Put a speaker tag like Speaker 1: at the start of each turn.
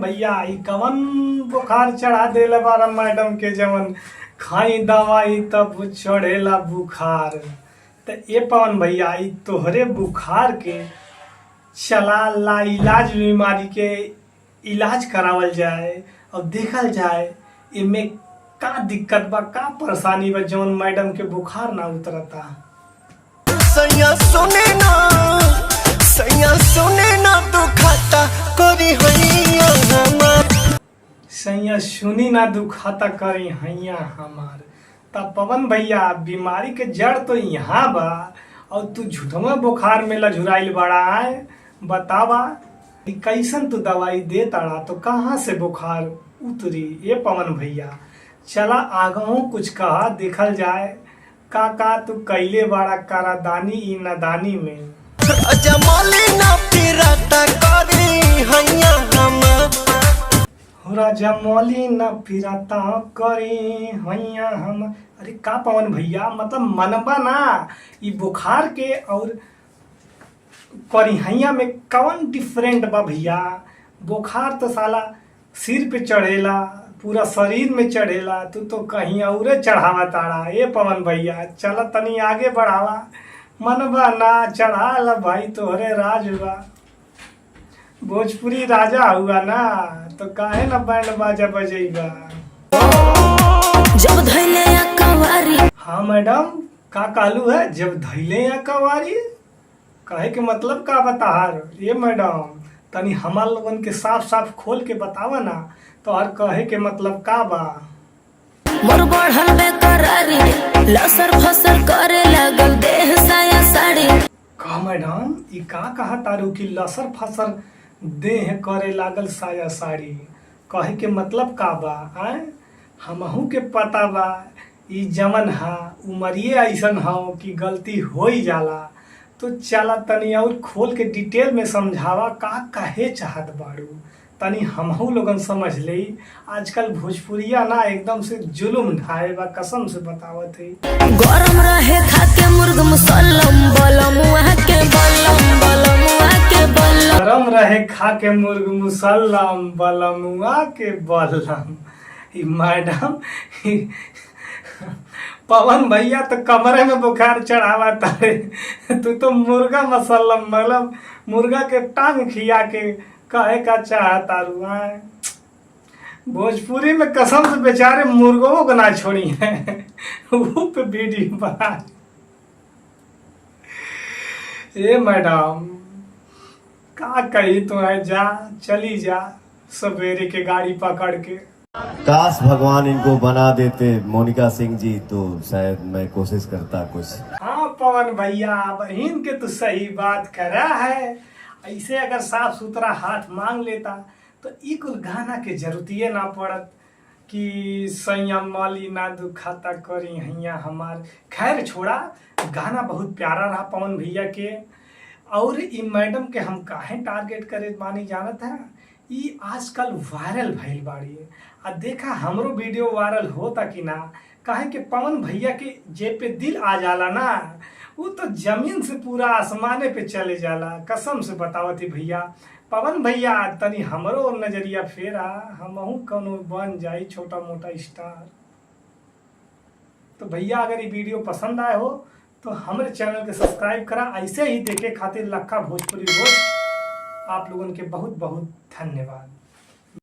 Speaker 1: भैया ई कवन बुखार चढ़ा देले बारा मैडम के जवन खाई दवाई तब चढ़ेला बुखार। तो ये पवन भैया ई तोहरे बुखार के चला ला इलाज बीमारी के इलाज करावल जाए और देखल जाए इमे का दिक्कत बा का परेशानी बा जवन मैडम के बुखार ना उतरता।
Speaker 2: सैया सुने ना दुखाता करी हैया हमार।
Speaker 1: सैया सुनी ना दुखाता करी हैया हमार। तब पवन भैया बीमारी के जड़ तो यहाँ बा और तू झूठवा बुखार में लझुराइल बड़ा है। बतावा कैसन तू दवाई दे ताड़ा तो कहाँ से बुखार उतरी। ये पवन भैया चला आगहू कुछ कहा देखल जाए का तू कैले बड़ा करादानी ई नदानी में।
Speaker 2: जमाली ना फिरता करी हैया हमार।
Speaker 1: राजा मौली न फिरता करी हैया हम। अरे का पवन भैया मतलब मनबा ना ई बुखार के और करी हैया में कौन डिफरेंट बा भैया। बुखार तो साला सिर पे चढ़ेला पूरा शरीर में चढ़ेला तू तो कहीं और चढ़ावा ताड़ा। ये पवन भैया चल तनी आगे बढ़ावा मनबा ना चढ़ा ला भाई तोहरे राज बा। भोजपुरी राजा हुआ ना तो काहे ना बैंड बाजा बजेगा।
Speaker 3: जब धैले या कवारी।
Speaker 1: हाँ मैडम का कालू है जब धैले या कवारी कहे के मतलब का बताहार। ये मैडम तनी हमार लोगन के साफ साफ खोल के बतावा ना तो हर कहे के मतलब का बा।
Speaker 3: मोर बढ़ल बेकरारी लसर फसर करे लगल देह साया साड़ी।
Speaker 1: का मैडम ई का कहा तारू की लसर फसर देह करे लागल साया साड़ी कहे के मतलब का बा। आए हमहू के पता बा ई जमन हा उमरिए ऐसन हो कि गलती हो ही जाला। तो चला तनी और खोल के डिटेल में समझावा का कहे चाहत बाड़ू तनी हमहू लोगन समझ ले। आजकल भोजपुरिया ना एकदम से जुलुम ढाए बा कसम से बतावत है।
Speaker 3: गरम रहे खाके मुर्ग मुसल्लम बलमुआ के बल्लम।
Speaker 1: गरम रहे खा के मुर्ग मुसल्लम बलमुआ के बल्लम। मैडम पवन भैया तो कमरे में बुखार चढ़ावा तारे तू तो मुर्गा मसल्लम मतलब मुर्गा के टांग खिया के कहे का चाहता रुआ। भोजपुरी में कसम से बेचारे मुर्गों को ना छोड़ी है वो पे वीडियो बना। ये मैडम का कही तो है जा चली जा सवेरे के गाड़ी पकड़ के।
Speaker 4: काश भगवान इनको बना देते मोनिका सिंह जी तो शायद मैं कोशिश करता कुछ।
Speaker 1: हाँ पवन भैया बहन के तो सही बात करा है। ऐसे अगर साफ सुथरा हाथ मांग लेता तो ई कुल गाना के जरूरतिये ना पड़त कि संयम माली ना दुखाता करी हैया हमार। खैर छोड़ा गाना बहुत प्यारा रहा पवन भैया के। और ई मैडम के हम काहे टारगेट करे मानी जानत है ई आजकल वायरल भइल बाड़ी। आ देखा हमरो वीडियो वायरल होता कि ना काहे के पवन भैया के जेब पे दिल आ जाला ना वो तो जमीन से पूरा आसमाने पे चले जाला। कसम से बतावती भैया पवन भैया तनी हमरो नजरिया फेरा हमहू कौनो बन जाई छोटा मोटा स्टार। तो भैया अगर ये वीडियो पसंद आए हो तो हमारे चैनल के सब्सक्राइब करा। ऐसे ही देखे खातिर लखा भोजपुरी रोज आप लोगों के बहुत बहुत धन्यवाद।